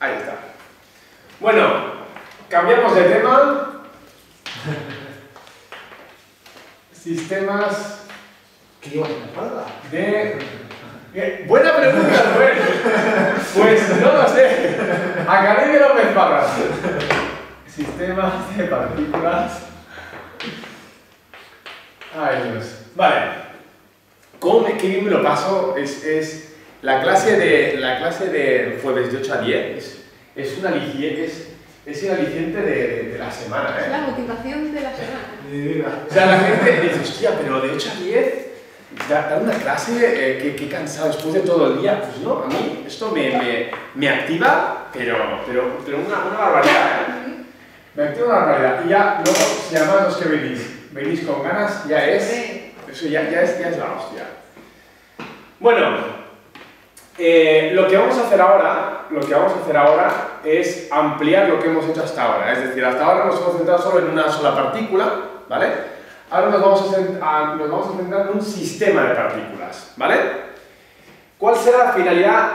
Ahí está. Bueno, cambiamos de tema. Sistemas ¿Qué llevas en la espalda? de... Buena pregunta, Rubén. Pues no lo sé. Academia López Parras. Sistemas de partículas. Ay, Dios. Vale. Qué bien me lo paso. Es la clase de jueves de 8 a 10. Es un aliciente de la semana, Es la motivación de la semana. Mi vida. O sea, la gente dice, hostia, pero de 8 a 10, dar una clase, qué cansado después de todo el día. Pues no, a mí esto me activa, pero una barbaridad, ¿eh? Me activa una barbaridad. Y ya, luego, si además los que venís con ganas, ya es, eso ya es la hostia. Bueno, lo que vamos a hacer ahora es ampliar lo que hemos hecho hasta ahora. Es decir, hasta ahora nos hemos centrado solo en una sola partícula, ¿vale? Ahora nos vamos a centrar en un sistema de partículas, ¿vale? ¿Cuál será la finalidad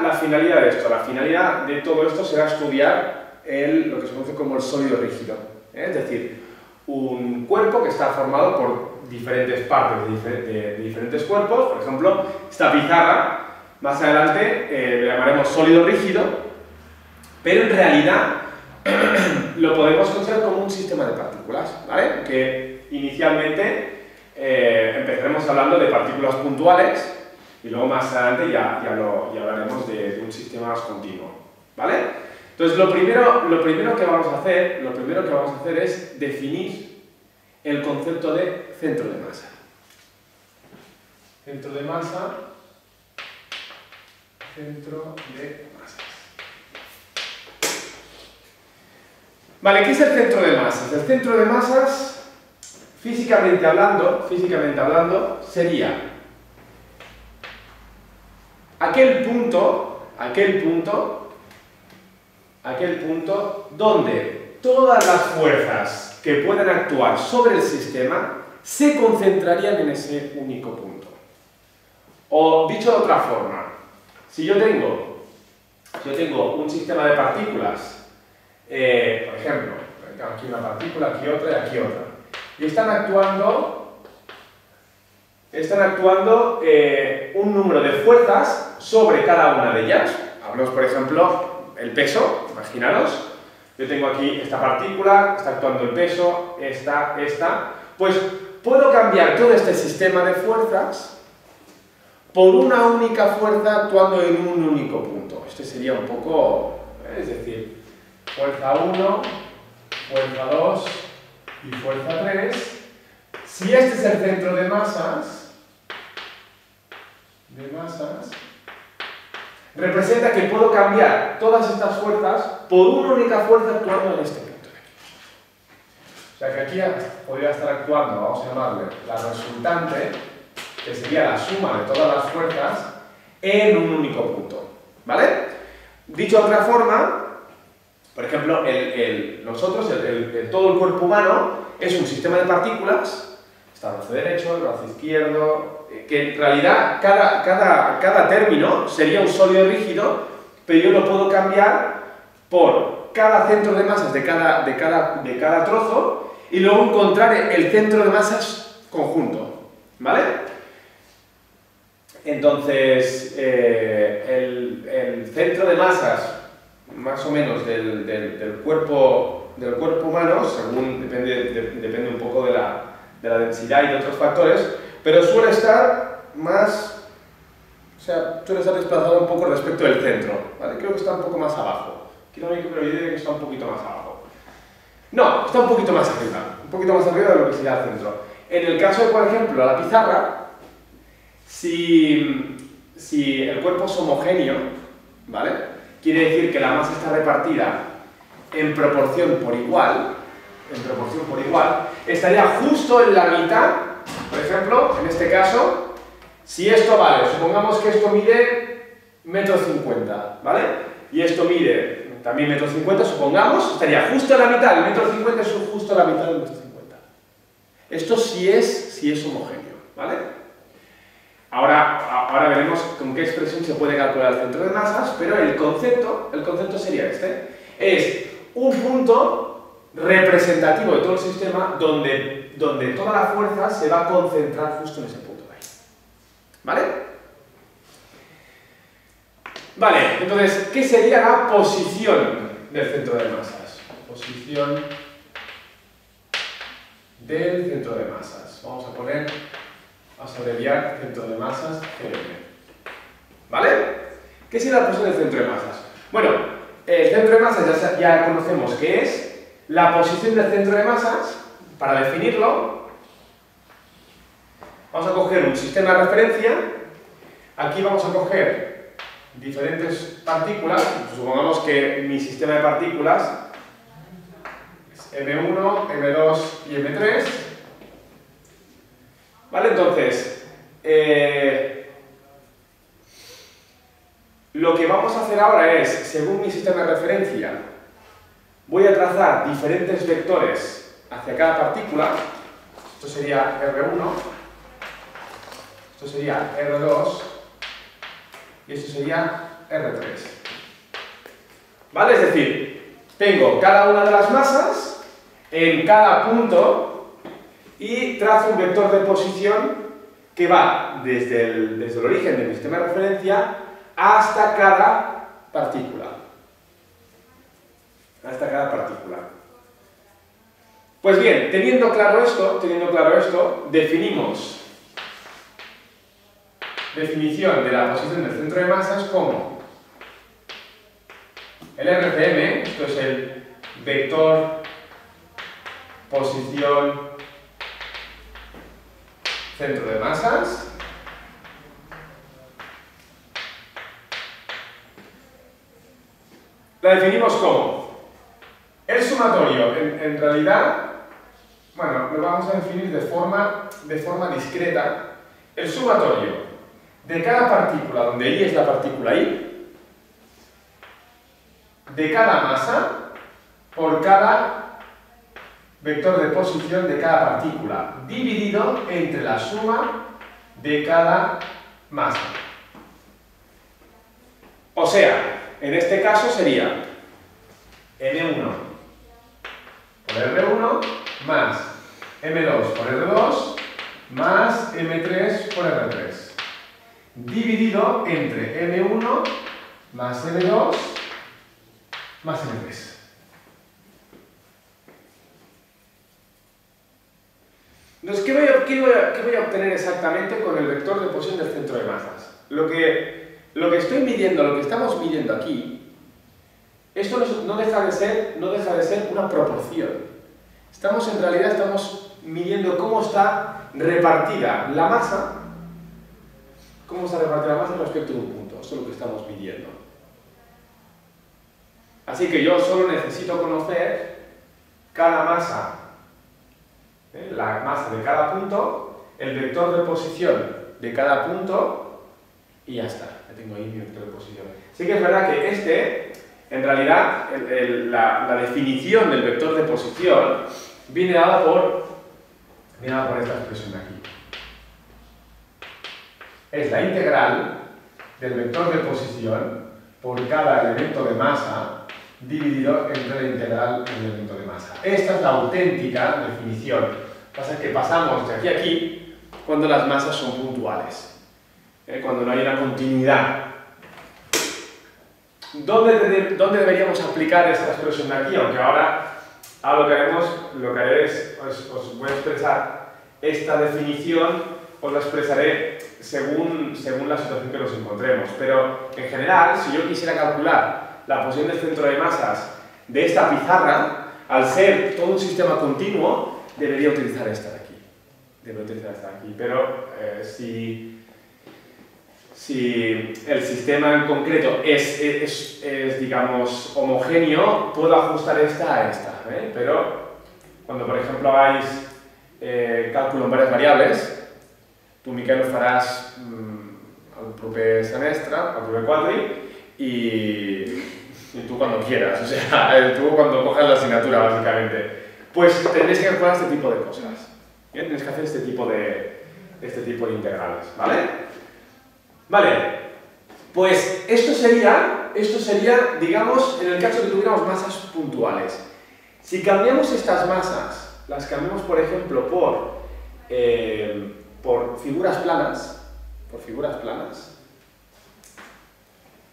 de esto? La finalidad de todo esto será estudiar lo que se conoce como el sólido rígido, ¿eh? Es decir, un cuerpo que está formado por diferentes partes de diferentes cuerpos. Por ejemplo, esta pizarra, más adelante le llamaremos sólido rígido, pero en realidad lo podemos considerar como un sistema de partículas, ¿vale? Que inicialmente empezaremos hablando de partículas puntuales y luego más adelante ya hablaremos de un sistema más continuo, ¿vale? Entonces lo primero que vamos a hacer es definir el concepto de centro de masa. Centro de masas. Vale, ¿qué es el centro de masas? El centro de masas, físicamente hablando, sería aquel punto donde todas las fuerzas que pueden actuar sobre el sistema se concentrarían en ese único punto. O dicho de otra forma, si yo tengo un sistema de partículas, por ejemplo, aquí una partícula, aquí otra y aquí otra, y están actuando un número de fuerzas sobre cada una de ellas. Hablamos, por ejemplo, el peso, imaginaros, yo tengo aquí esta partícula, está actuando el peso, esta, pues puedo cambiar todo este sistema de fuerzas por una única fuerza actuando en un único punto. Este sería un poco, es decir, fuerza 1, fuerza 2 y fuerza 3. Si este es el centro de masas, representa que puedo cambiar todas estas fuerzas por una única fuerza actuando en este punto de aquí. O sea que aquí podría estar actuando, vamos a llamarle, la resultante, que sería la suma de todas las fuerzas en un único punto, ¿vale? Dicho de otra forma, por ejemplo, todo el cuerpo humano es un sistema de partículas, está el brazo derecho, el brazo izquierdo, que en realidad cada término sería un sólido rígido, pero yo lo puedo cambiar por cada centro de masas de cada trozo y luego encontrar el centro de masas conjunto, ¿vale? Entonces, el centro de masas, más o menos, del cuerpo humano, según depende un poco de la densidad y de otros factores, pero suele estar desplazado un poco respecto del centro, ¿vale? Creo que está un poco más abajo. Pero yo diría que está un poquito más abajo. No, está un poquito más arriba de lo que sería el centro. En el caso de, por ejemplo, la pizarra, si el cuerpo es homogéneo, ¿vale? Quiere decir que la masa está repartida en proporción por igual, estaría justo en la mitad. Por ejemplo, en este caso, si esto vale, supongamos que esto mide 1,50 m, ¿vale? Y esto mide también 1,50 m, supongamos, estaría justo en la mitad, el 1,50 m es justo la mitad del 1,50 m. Esto sí es homogéneo, ¿vale? Ahora ahora veremos con qué expresión se puede calcular el centro de masas, pero el concepto sería este. Es un punto representativo de todo el sistema donde toda la fuerza se va a concentrar justo en ese punto de ahí. ¿Vale? Vale, entonces, ¿qué sería la posición del centro de masas? Posición del centro de masas. Vamos a abreviar centro de masas, CM. ¿Vale? ¿Qué sería la posición del centro de masas? Bueno, el centro de masas ya conocemos que es la posición del centro de masas. Para definirlo, vamos a coger un sistema de referencia. Aquí vamos a coger diferentes partículas. Supongamos que mi sistema de partículas es M1, M2 y M3. ¿Vale? Entonces, lo que vamos a hacer ahora es, según mi sistema de referencia, voy a trazar diferentes vectores hacia cada partícula. Esto sería R1, esto sería R2 y esto sería R3. ¿Vale? Es decir, tengo cada una de las masas en cada punto y trazo un vector de posición que va desde el origen de mi sistema de referencia hasta cada partícula. Hasta cada partícula. Pues bien, teniendo claro esto, definimos definición de la posición del centro de masas como el RCM, esto es el vector posición centro de masas, la definimos como el sumatorio, en realidad, bueno, lo vamos a definir de forma discreta, el sumatorio de cada partícula, donde I es la partícula I, de cada masa por cada vector de posición de cada partícula, dividido entre la suma de cada masa. O sea, en este caso sería M1 por R1 más M2 por R2 más M3 por R3, dividido entre M1 más M2 más M3. Entonces, ¿qué voy a obtener exactamente con el vector de posición del centro de masas? Lo que estoy midiendo, lo que estamos midiendo aquí, esto no deja de ser una proporción. En realidad estamos midiendo cómo está repartida la masa, respecto a un punto. Esto es lo que estamos midiendo. Así que yo solo necesito conocer cada masa, la masa de cada punto, el vector de posición de cada punto y ya está. Ya tengo ahí mi vector de posición. Sí que es verdad que en realidad, la definición del vector de posición viene dada por esta expresión de aquí. Es la integral del vector de posición por cada elemento de masa dividido entre la integral del elemento de masa. Esta es la auténtica definición. Lo que pasa es que pasamos de aquí a aquí cuando las masas son puntuales, cuando no hay una continuidad. ¿Dónde deberíamos aplicar esta expresión de aquí? Aunque ahora lo que haré es, os voy a expresar esta definición, os la expresaré según la situación que nos encontremos. Pero, en general, si yo quisiera calcular la posición del centro de masas de esta pizarra, al ser todo un sistema continuo, debería utilizar esta de aquí. Pero, si el sistema en concreto es digamos, homogéneo, puedo ajustar esta a esta. Pero cuando, por ejemplo, hagáis cálculo en varias variables, tu, Miquel, ho faràs el proper semestre, el proper quadri, y tú cuando quieras, o sea, tú cuando cojas la asignatura, básicamente. Pues tendréis que calcular este tipo de cosas. Tenéis que hacer este tipo de integrales, ¿vale? Vale, pues esto sería, digamos, en el caso de que tuviéramos masas puntuales. Si cambiamos estas masas, las cambiamos, por ejemplo, por figuras planas,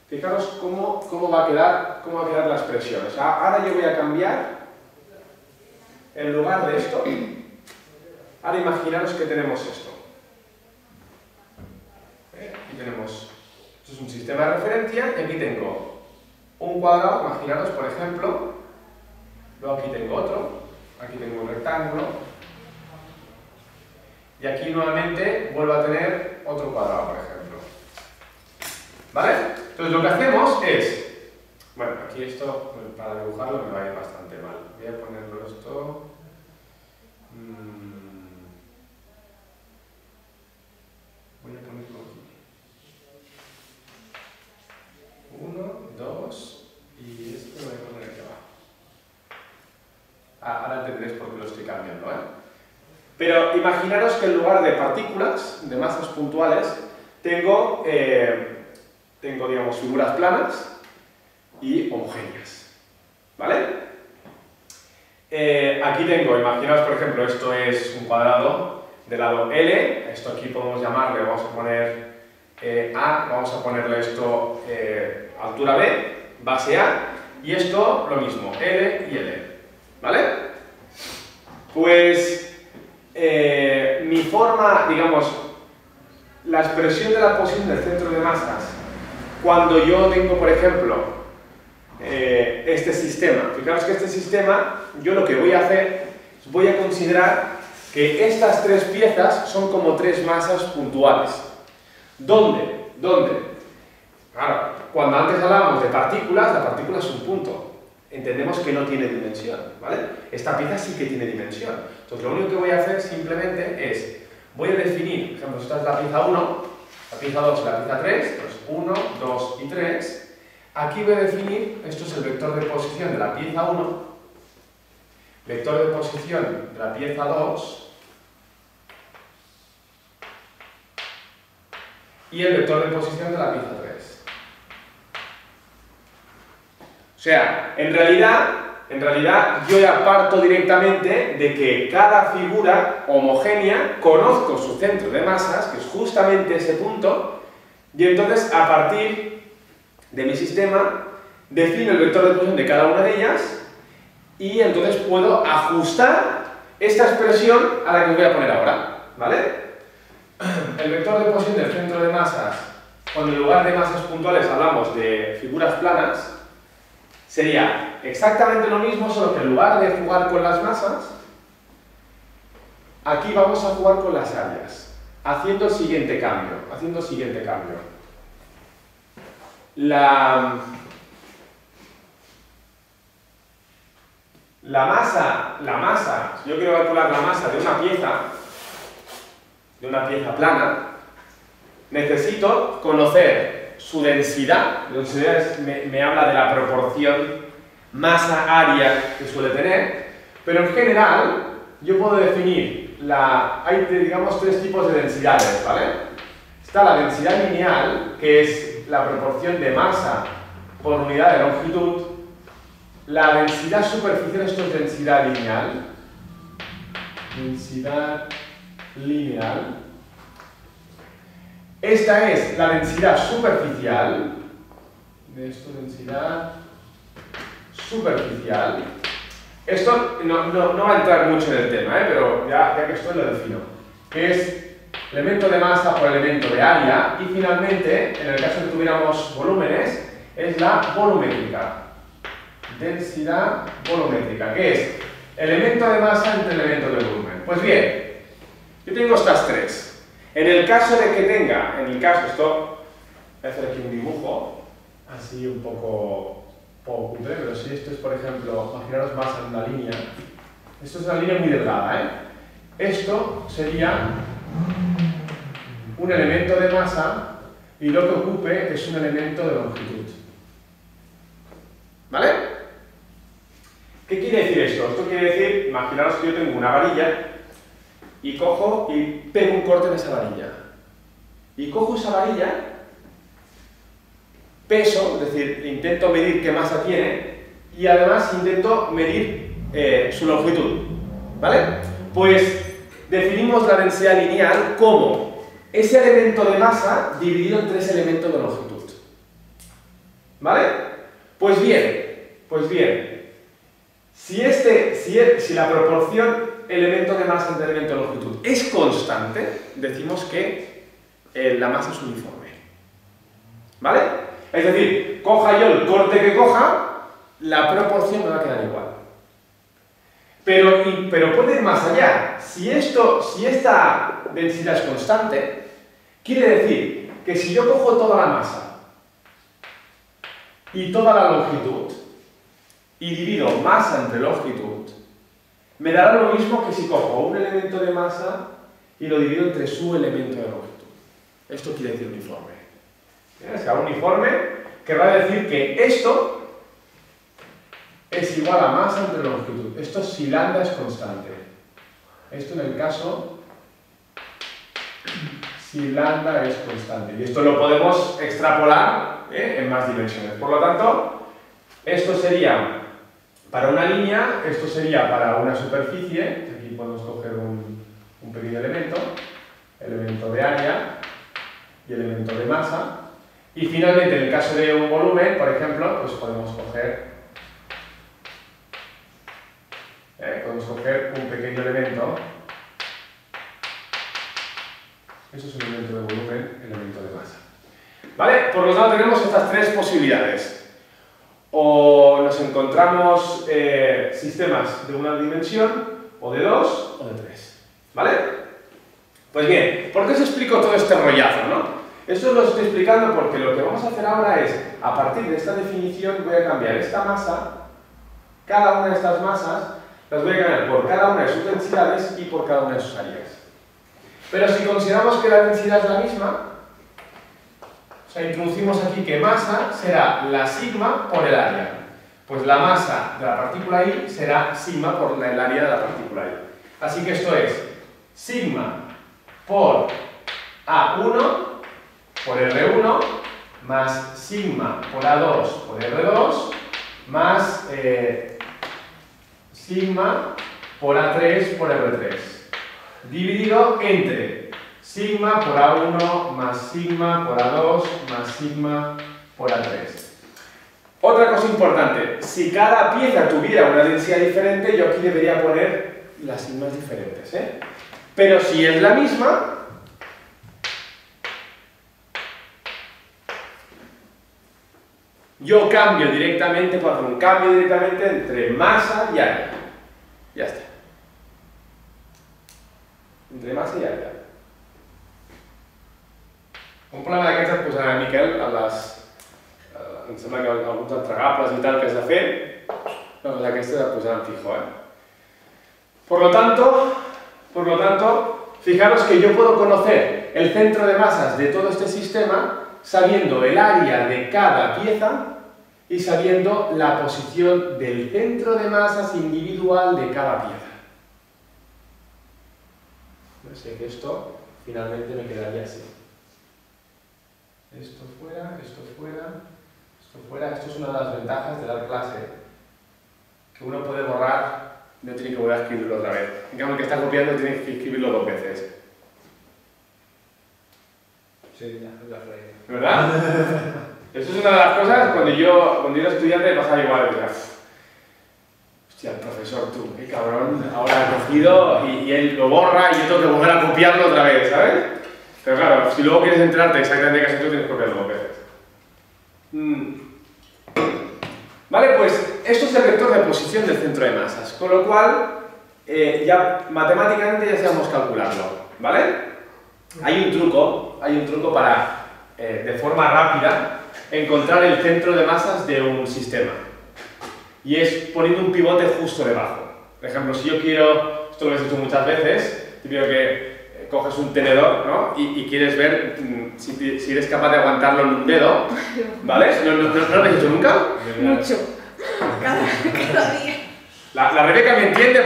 fijaros cómo va a quedar la expresión. O sea, ahora yo voy a cambiar, en lugar de esto, ahora imaginaros que tenemos esto. Aquí tenemos, esto es un sistema de referencia, y aquí tengo un cuadrado, imaginaros, por ejemplo, luego aquí tengo otro, aquí tengo un rectángulo, y aquí nuevamente vuelvo a tener otro cuadrado, por ejemplo. ¿Vale? Entonces lo que hacemos es, bueno, aquí esto, para dibujarlo me va a ir bastante mal. Voy a ponerlo esto... Voy a ponerlo aquí. 1, 2, y esto lo voy a poner aquí abajo. Ahora entenderéis por qué lo estoy cambiando, ¿eh? Pero imaginaros que en lugar de partículas, de masas puntuales, tengo, digamos, figuras planas y homogéneas. ¿Vale? Aquí tengo, imaginaos, por ejemplo, esto es un cuadrado de lado L, esto aquí podemos llamarle, vamos a poner A, vamos a ponerle esto altura B, base A, y esto lo mismo, L y L. ¿Vale? Pues mi forma, digamos, la expresión de la posición del centro de masas, cuando yo tengo, por ejemplo, este sistema, fijaros que este sistema, yo lo que voy a hacer es voy a considerar que estas tres piezas son como tres masas puntuales. ¿Dónde? Claro, cuando antes hablábamos de partículas, la partícula es un punto. Entendemos que no tiene dimensión, ¿vale? Esta pieza sí que tiene dimensión. Entonces lo único que voy a hacer simplemente es, voy a definir, por ejemplo, esta es la pieza 1, la pieza 2 y la pieza 3, entonces 1, 2 y 3. Aquí voy a definir, esto es el vector de posición de la pieza 1, vector de posición de la pieza 2, y el vector de posición de la pieza 3. O sea, en realidad yo ya parto directamente de que cada figura homogénea conozco su centro de masas, que es justamente ese punto, y entonces a partir de mi sistema defino el vector de posición de cada una de ellas y entonces puedo ajustar esta expresión a la que os voy a poner ahora, ¿vale? El vector de posición del centro de masas, cuando en lugar de masas puntuales hablamos de figuras planas, sería exactamente lo mismo, solo que en lugar de jugar con las masas, aquí vamos a jugar con las áreas, haciendo el siguiente cambio. La masa, si yo quiero calcular la masa de una pieza plana, necesito conocer su densidad. La densidad me habla de la proporción masa-área que suele tener, pero en general yo puedo definir, hay digamos tres tipos de densidades, ¿vale? Está la densidad lineal, que es la proporción de masa por unidad de longitud. La densidad superficial, esto es densidad lineal. Densidad lineal. Esta es la densidad superficial. De esto, densidad superficial. Esto no va a entrar mucho en el tema, pero ya que estoy lo defino. Que es elemento de masa por elemento de área. Y finalmente, en el caso de que tuviéramos volúmenes, es la volumétrica. Densidad volumétrica, que es elemento de masa entre elemento de volumen. Pues bien, yo tengo estas tres. En el caso de que tenga, esto, voy a hacer aquí un dibujo, así un poco cutre, pero si esto es, por ejemplo, imaginaros masa en una línea, esto es una línea muy delgada, Esto sería un elemento de masa y lo que ocupe es un elemento de longitud. ¿Vale? ¿Qué quiere decir esto? Esto quiere decir, imaginaros que yo tengo una varilla y cojo y pego un corte en esa varilla. Y cojo esa varilla peso, es decir, intento medir qué masa tiene, y además intento medir su longitud, ¿vale? Pues definimos la densidad lineal como ese elemento de masa dividido en 3 elementos de longitud, ¿vale? Pues bien, si la proporción elemento de masa entre elemento de longitud es constante, decimos que la masa es uniforme, ¿vale? Es decir, coja yo el corte que coja, la proporción me va a quedar igual. Pero puede ir más allá. Si esta densidad es constante, quiere decir que si yo cojo toda la masa y toda la longitud y divido masa entre longitud, me dará lo mismo que si cojo un elemento de masa y lo divido entre su elemento de longitud. Esto quiere decir uniforme. Es que uniforme querrá decir que esto es igual a masa entre longitud. Esto si lambda es constante. Esto en el caso si lambda es constante. Y esto lo podemos extrapolar en más dimensiones. Por lo tanto, esto sería para una línea, esto sería para una superficie. Aquí podemos coger un pequeño elemento de área y elemento de masa. Y finalmente, en el caso de un volumen, por ejemplo, pues podemos coger un pequeño elemento. Eso es un elemento de volumen, elemento de masa. ¿Vale? Por lo tanto, tenemos estas 3 posibilidades. O nos encontramos sistemas de una dimensión, o de 2, o de 3. ¿Vale? Pues bien, ¿por qué os explico todo este rollazo, no? Esto lo estoy explicando porque lo que vamos a hacer ahora es, a partir de esta definición, voy a cambiar esta masa, cada una de estas masas, las voy a cambiar por cada una de sus densidades y por cada una de sus áreas. Pero si consideramos que la densidad es la misma, o sea, introducimos aquí que masa será la sigma por el área. Pues la masa de la partícula I será sigma por el área de la partícula I. Así que esto es sigma por A1 por R1 más sigma por A2 por R2 más sigma por A3 por R3 dividido entre sigma por A1 más sigma por A2 más sigma por A3. Otra cosa importante, si cada pieza tuviera una densidad diferente, yo aquí debería poner las sigmas diferentes, ¿eh? Pero si es la misma, yo cambio directamente, puedo hacer un cambio directamente entre masa y área. Ya está. Entre masa i área. Un problema d'aquests et posarà, Miquel, em sembla que alguns entregables i tal que has de fer, no, d'aquestes et posaran fijo, Por lo tanto, fijaros que yo puedo conocer el centro de masas de todo este sistema sabiendo el área de cada pieza y sabiendo la posición del centro de masas individual de cada pieza. No sé que esto finalmente me quedaría así. Esto fuera, esto fuera, esto fuera. Esto es una de las ventajas de dar clase, que uno puede borrar, no tiene que volver a escribirlo otra vez. En cambio, el que está copiando tiene que escribirlo 2 veces. Sí, ya lo reí. ¿Verdad? Eso es una de las cosas, cuando yo era estudiante me pasaba igual, decía, hostia, el profesor, tú, qué cabrón, ahora ha cogido y él lo borra y yo tengo que volver a copiarlo otra vez, ¿sabes? Pero claro, si luego quieres enterarte exactamente qué has hecho, tienes que copiarlo 2 veces. Vale, pues esto es el vector de posición del centro de masas, con lo cual ya matemáticamente ya sabemos calcularlo, ¿vale? Hay un truco para, de forma rápida, encontrar el centro de masas de un sistema. Y es poniendo un pivote justo debajo. Por ejemplo, si yo quiero, esto lo he hecho muchas veces, te pido que coges un tenedor, ¿no? y quieres ver si eres capaz de aguantarlo en un dedo, ¿vale? ¿No lo habéis hecho nunca? Mucho. Cada día. La Rebeca me entiende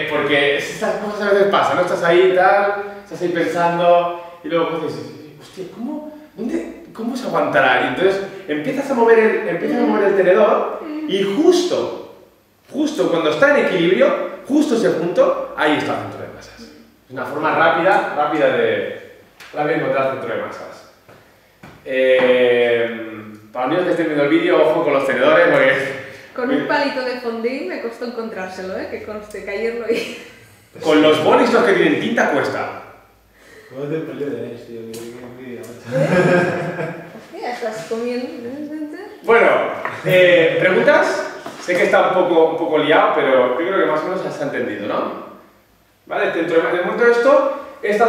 porque estas cosas a veces pasan, ¿no? Estás ahí y tal, estás ahí pensando y luego dices, hostia, ¿cómo? ¿cómo se aguantará? Y entonces empiezas a mover el tenedor y justo cuando está en equilibrio, justo ese punto, ahí está el centro de masas. Es una forma rápida de encontrar el centro de masas. Para los niños que estén viendo el vídeo, ojo con los tenedores, porque... Con un palito de fondue me costó encontrárselo, que conste, que ayer lo hice. Con los bolis los que tienen tinta cuesta. ¿Cómo te peleó de eso, tío? Qué envidia, Ya estás comiendo. Bueno, ¿preguntas? Sé que está un poco liado, pero yo creo que más o menos se ha entendido, ¿no? ¿Vale? Dentro de momento de esto, esta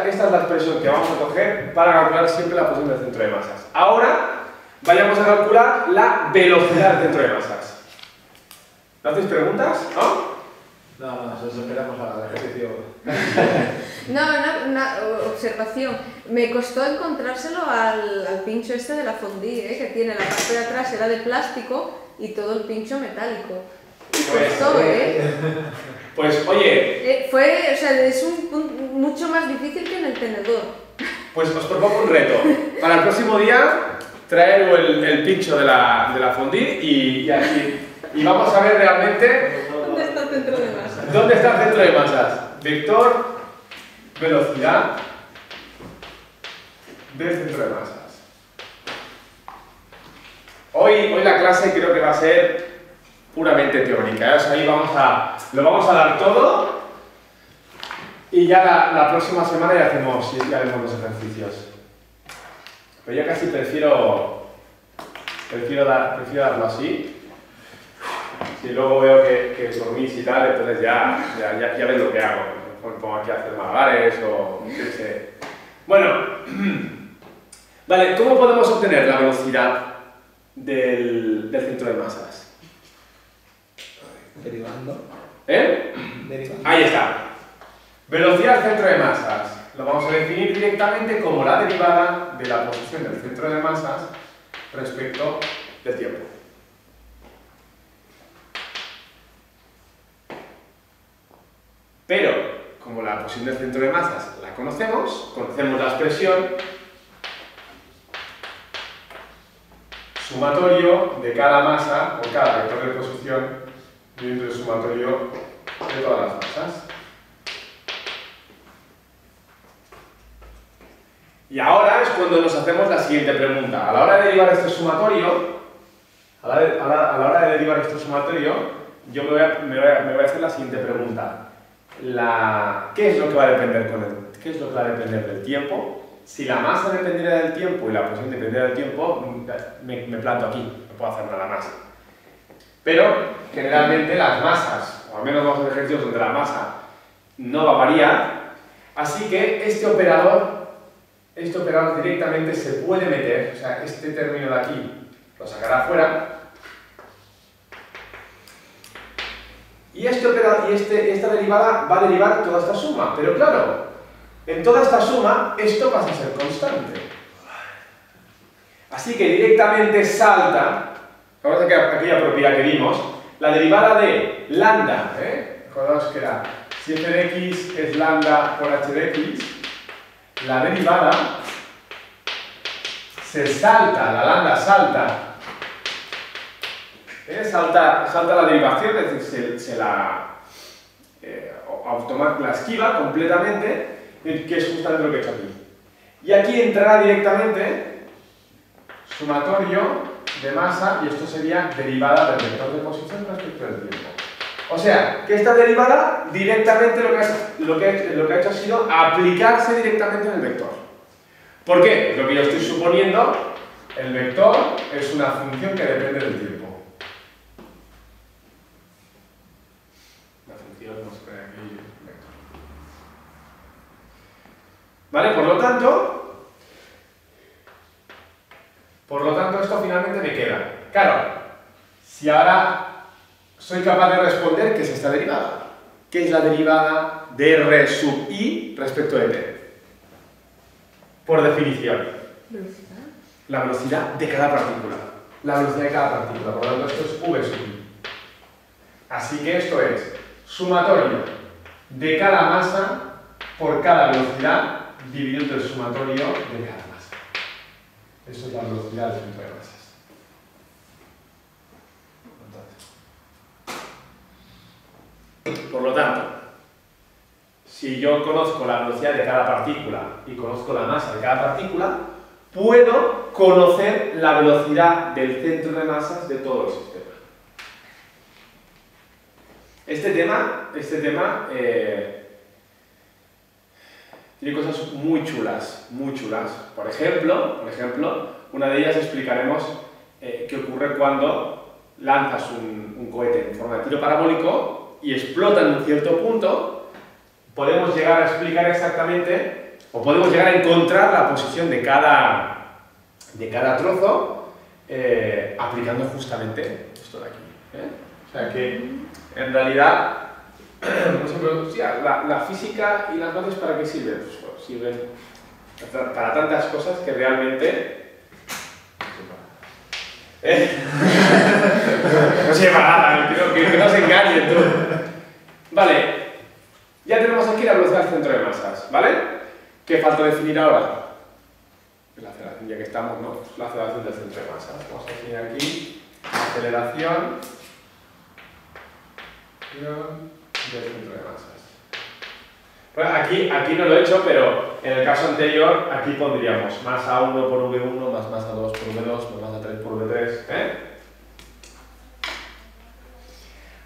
es la expresión que vamos a coger para calcular siempre la posición del centro de masas. Ahora, vayamos a calcular la velocidad del centro de masas. ¿No hacéis preguntas? ¿No? No, eso esperamos al ejercicio. Una observación. Me costó encontrárselo al pincho este de la fondue, que tiene la parte de atrás era de plástico y todo el pincho metálico. Costó, Pues, oye... o sea, es mucho más difícil que en el tenedor. Pues os propongo un reto. Para el próximo día, traigo el pincho de la fondue y vamos a ver realmente... ¿Dónde está el centro de masas? ¿Dónde está el centro de masas? Vector, velocidad del centro de masas. Hoy la clase creo que va a ser puramente teórica, O sea, ahí lo vamos a dar todo y ya la próxima semana ya haremos los ejercicios. Pero yo casi prefiero darlo así. Si luego veo que dormís y tal, entonces ya ves lo que hago. Me pongo aquí a hacer malabares o qué sé. Bueno, vale, ¿cómo podemos obtener la velocidad del centro de masas? Derivando. Derivando. Ahí está. Velocidad del centro de masas. Lo vamos a definir directamente como la derivada de la posición del centro de masas respecto del tiempo. Pero, como la posición del centro de masas la conocemos la expresión sumatorio de cada masa por cada vector de posición dentro del sumatorio de todas las masas. Y ahora es cuando nos hacemos la siguiente pregunta. A la hora de derivar este sumatorio, yo me voy a hacer la siguiente pregunta. ¿Qué es lo que va a depender del tiempo? Si la masa dependiera del tiempo y la posición dependiera del tiempo, me planto aquí, no puedo hacer nada más. Pero generalmente las masas, o al menos vamos a hacer ejercicios donde la masa no va a variar, así que este operador directamente se puede meter, o sea, este término de aquí lo sacará fuera. Y esta derivada va a derivar toda esta suma, pero claro, en toda esta suma esto pasa a ser constante. Así que directamente salta, vamos a aquella propiedad que vimos, la derivada de lambda, acordaos que era, si f de x es lambda por h de x, la derivada se salta, la lambda salta. Salta la derivación, es decir, se la esquiva completamente, que es justamente lo que he hecho aquí. Y aquí entrará directamente sumatorio de masa, y esto sería derivada del vector de posición respecto del tiempo. O sea, que esta derivada directamente lo que ha hecho ha sido aplicarse directamente en el vector. ¿Por qué? Lo que yo estoy suponiendo, el vector es una función que depende del tiempo. Vamos a poner aquí vector. ¿Vale? Por lo tanto, esto finalmente me queda. Claro, si ahora soy capaz de responder qué es esta derivada. ¿Qué es la derivada de R sub i respecto de t? Por definición. ¿Velocidad? La velocidad de cada partícula. La velocidad de cada partícula. Por lo tanto, esto es v sub i. Así que esto es sumatorio de cada masa por cada velocidad dividido entre el sumatorio de cada masa. Eso es la velocidad del centro de masas. Por lo tanto, si yo conozco la velocidad de cada partícula y conozco la masa de cada partícula, puedo conocer la velocidad del centro de masas de todo el sistema. Este tema tiene cosas muy chulas, muy chulas. Por ejemplo, una de ellas explicaremos qué ocurre cuando lanzas un cohete en forma de tiro parabólico y explota en un cierto punto. Podemos llegar a explicar exactamente, o podemos llegar a encontrar la posición de cada trozo aplicando justamente esto de aquí. O sea que, en realidad, por ejemplo, la física y las bases, ¿para qué sirven? Pues, bueno, sirven para tantas cosas que realmente... No sirve para nada, que no se engañen tú. Vale, ya tenemos aquí la velocidad del centro de masas, ¿vale? ¿Qué falta definir ahora? La aceleración, ya que estamos, ¿no? Pues la aceleración del centro de masas. Vamos a definir aquí aceleración del centro de masas. Bueno, aquí no lo he hecho, pero en el caso anterior, aquí pondríamos masa 1 por V1 más masa 2 por V2 más masa 3 por V3.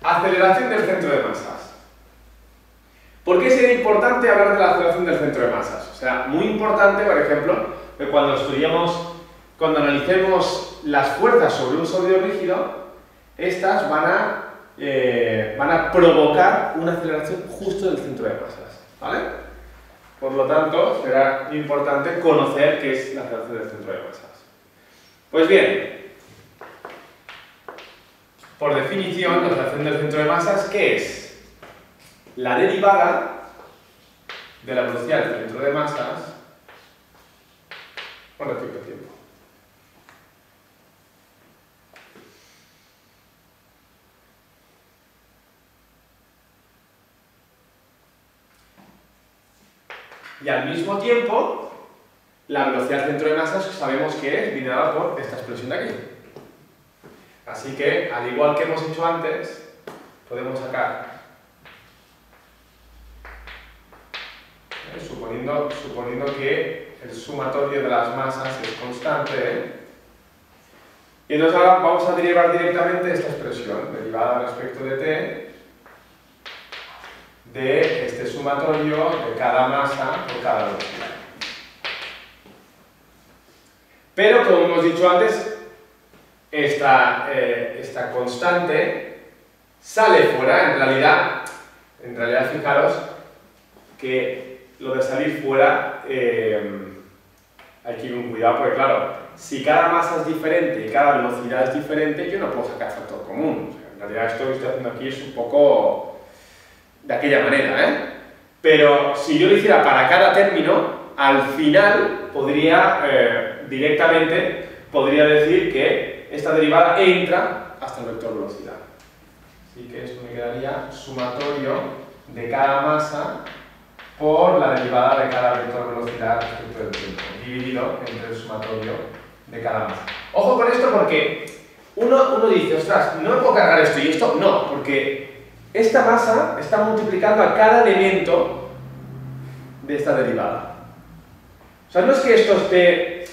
Aceleración del centro de masas. ¿Por qué sería importante hablar de la aceleración del centro de masas? O sea, muy importante, por ejemplo, que cuando analicemos las fuerzas sobre un sólido rígido, estas van a provocar una aceleración justo del centro de masas, ¿vale? Por lo tanto, será importante conocer qué es la aceleración del centro de masas. Pues bien, por definición, la aceleración del centro de masas, ¿qué es? La derivada de la velocidad del centro de masas con respecto al tiempo. Y al mismo tiempo, la velocidad del centro de masas sabemos que viene dada por esta expresión de aquí. Así que, al igual que hemos hecho antes, podemos sacar, suponiendo que el sumatorio de las masas es constante, y entonces ahora vamos a derivar directamente esta expresión, derivada respecto de t, de este sumatorio de cada masa por cada velocidad. Pero, como hemos dicho antes, esta constante sale fuera. En realidad fijaros que lo de salir fuera hay que ir con cuidado, porque claro, si cada masa es diferente y cada velocidad es diferente, yo no puedo sacar factor común. O sea, en realidad esto que estoy haciendo aquí es un poco de aquella manera, Pero si yo lo hiciera para cada término, al final directamente podría decir que esta derivada entra hasta el vector velocidad. Así que esto me quedaría sumatorio de cada masa por la derivada de cada vector velocidad respecto del tiempo, dividido entre el sumatorio de cada masa. Ojo con esto porque uno dice, ostras, no me puedo cargar esto y esto. No, porque esta masa está multiplicando a cada elemento de esta derivada. O sea, no es que esto esté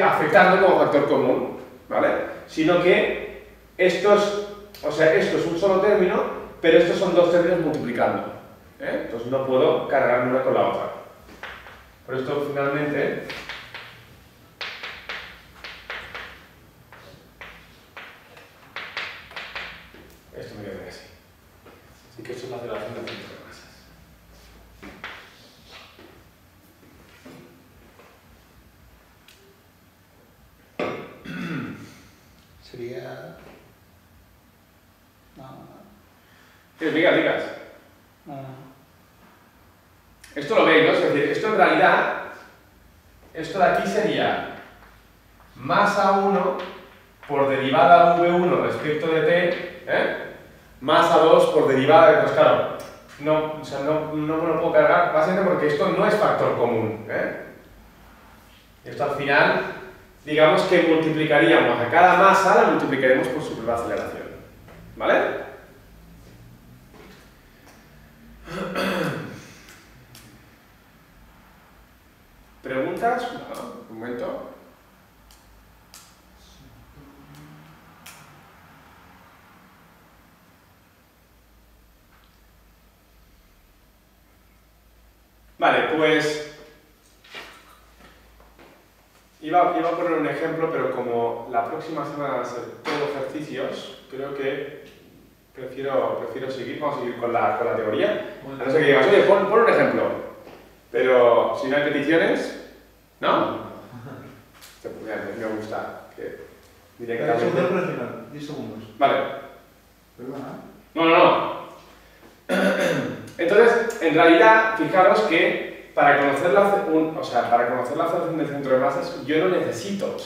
afectando como factor común, ¿vale? Sino que esto es un solo término, pero estos son dos términos multiplicando. Entonces no puedo cargarme una con la otra. Por esto, finalmente, esto me queda así. Así que esto es la aceleración del centro de masas. Sería... No. Digas. Esto lo veis, ¿no? Es decir, esto en realidad, esto de aquí sería masa 1 por derivada v1 respecto de t, masa 2 por derivada de... Pues claro, no me lo puedo cargar, básicamente porque esto no es factor común, Esto al final digamos que multiplicaríamos a cada masa, la multiplicaríamos por su prueba de aceleración. ¿Vale? ¿Preguntas? No, un momento. Vale, pues iba a poner un ejemplo, pero como la próxima semana van a ser todos ejercicios, creo que prefiero seguir, vamos a seguir con la teoría. A no ser que digas, oye, pon un ejemplo. Pero si no hay peticiones, ¿no? Me gusta que directamente... Segundo por el final, 10 segundos. Vale. ¿Perdona? No. Entonces, en realidad, fijaros que para conocer la aceleración del centro de masas, yo no necesito,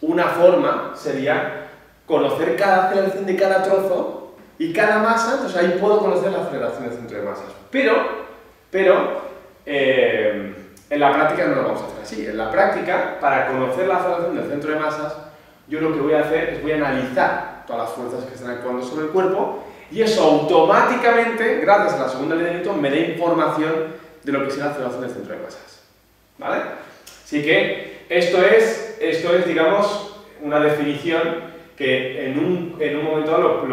una forma sería conocer cada aceleración de cada trozo y cada masa, entonces ahí puedo conocer la aceleración del centro de masas. Pero en la práctica no lo vamos a hacer así. En la práctica, para conocer la aceleración del centro de masas, yo lo que voy a hacer es voy a analizar todas las fuerzas que están actuando sobre el cuerpo y eso automáticamente, gracias a la segunda ley de Newton, me da información de lo que es la aceleración del centro de masas. ¿Vale? Así que esto es digamos, una definición que en un momento dado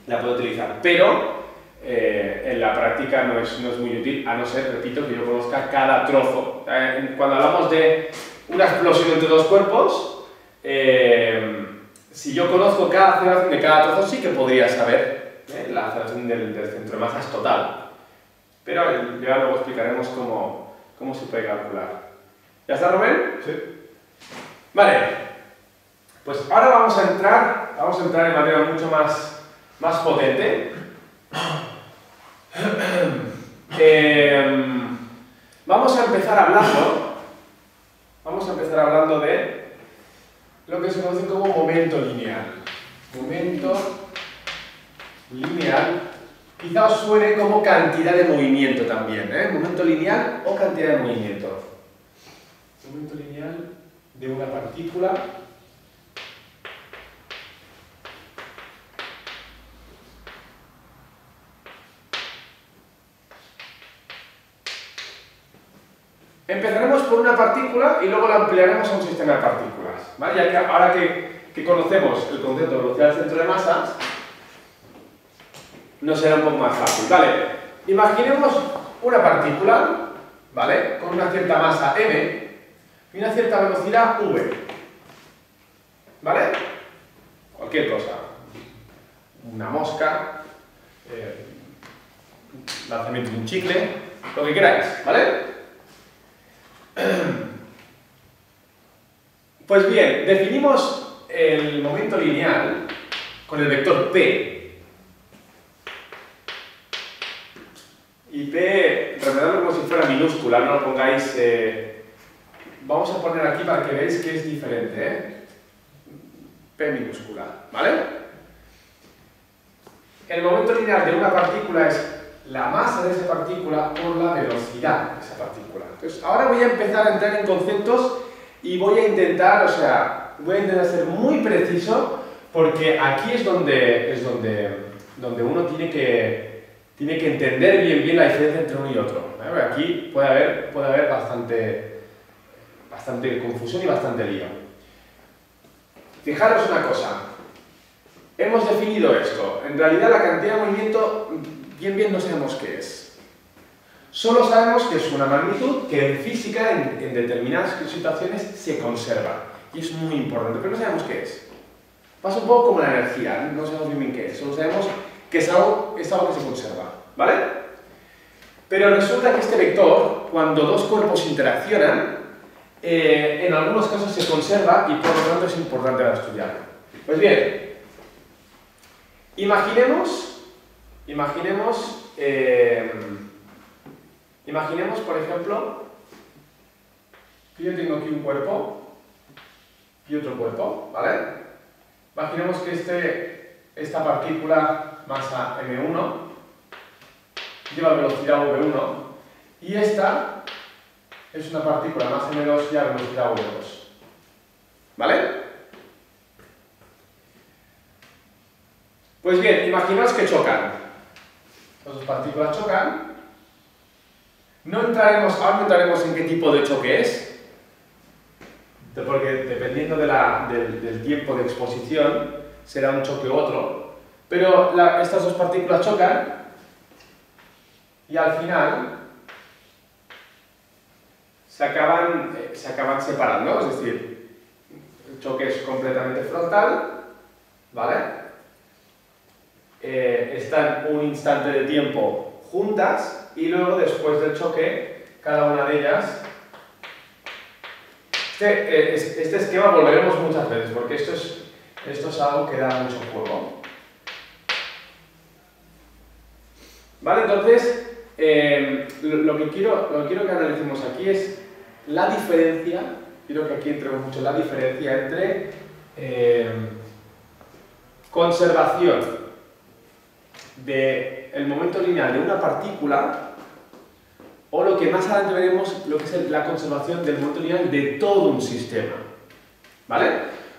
la puedo utilizar, pero en la práctica no es muy útil, a no ser, repito, que yo conozca cada trozo. Cuando hablamos de una explosión entre dos cuerpos, si yo conozco cada aceleración de cada trozo, sí que podría saber la aceleración del centro de masas total. Pero ya luego explicaremos cómo se puede calcular. ¿Ya está, Rubén? Sí. Vale. Pues ahora vamos a entrar en materia mucho más potente. Vamos a empezar hablando de lo que se conoce como momento lineal. Momento lineal, quizá os suene como cantidad de movimiento también, momento lineal o cantidad de movimiento. Momento lineal de una partícula empezaremos por una partícula y luego la ampliaremos a un sistema de partículas, ¿vale? Ya que ahora que conocemos el concepto de velocidad del centro de masas, nos será un poco más fácil. Vale, imaginemos una partícula, ¿vale? Con una cierta masa m y una cierta velocidad v, ¿vale? Cualquier cosa, una mosca, lanzamiento de un chicle, lo que queráis, ¿vale? Pues bien, definimos el momento lineal con el vector p. Y p, representarlo como si fuera minúscula, no lo pongáis... vamos a poner aquí para que veáis que es diferente, p minúscula, ¿vale? El momento lineal de una partícula es la masa de esa partícula por la velocidad de esa partícula. Entonces, ahora voy a empezar a entrar en conceptos y voy a intentar ser muy preciso, porque aquí es donde uno tiene que entender bien la diferencia entre uno y otro. Aquí puede haber bastante confusión y bastante lío. Fijaros una cosa, hemos definido esto. En realidad la cantidad de movimiento bien no sabemos qué es. Solo sabemos que es una magnitud que en física, en determinadas situaciones, se conserva. Y es muy importante, pero no sabemos qué es. Pasa un poco como la energía, no sabemos bien qué es, solo sabemos que es algo que se conserva, ¿vale? Pero resulta que este vector, cuando dos cuerpos interaccionan, en algunos casos se conserva y por lo tanto es importante para estudiarlo. Pues bien, imaginemos, por ejemplo, que yo tengo aquí un cuerpo y otro cuerpo, ¿vale? Imaginemos que esta partícula, masa m1, lleva velocidad v1 y esta es una partícula más m2 y a velocidad v2. ¿Vale? Pues bien, imaginaos que chocan. Las dos partículas chocan. Ahora no entraremos en qué tipo de choque es, porque dependiendo del tiempo de exposición será un choque u otro, pero estas dos partículas chocan y al final se acaban separando, es decir, el choque es completamente frontal, ¿vale? Están un instante de tiempo juntas y luego después del choque cada una de ellas. Este esquema volveremos muchas veces porque esto es algo que da mucho juego. ¿Vale? Entonces, lo que quiero que analicemos aquí es la diferencia, quiero que aquí entremos mucho en la diferencia entre conservación del momento lineal de una partícula o lo que más adelante veremos, lo que es la conservación del momento lineal de todo un sistema. ¿Vale?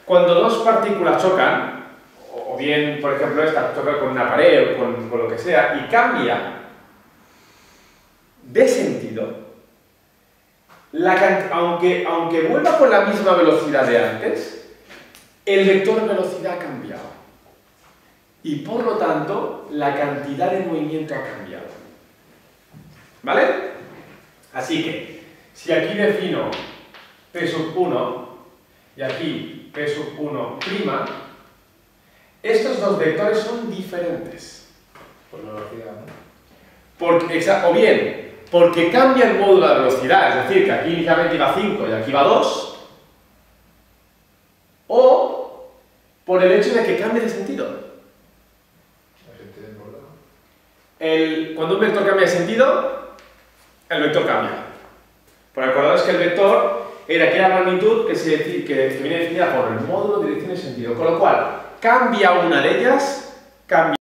Cuando dos partículas chocan, o bien, por ejemplo, esta choca con una pared o con lo que sea, y cambia de sentido, aunque vuelva con la misma velocidad de antes, el vector de velocidad ha cambiado. Y por lo tanto, la cantidad de movimiento ha cambiado. ¿Vale? Así que, si aquí defino P sub 1 y aquí P sub 1', estos dos vectores son diferentes. Por la velocidad, ¿no? O bien, porque cambia el módulo de velocidad, es decir, que aquí inicialmente iba 5 y aquí va 2, o por el hecho de que cambie de sentido. Cuando un vector cambia de sentido, el vector cambia. Por acordaros que el vector era aquella magnitud que viene definida por el módulo, dirección y sentido. Con lo cual, cambia una de ellas, cambia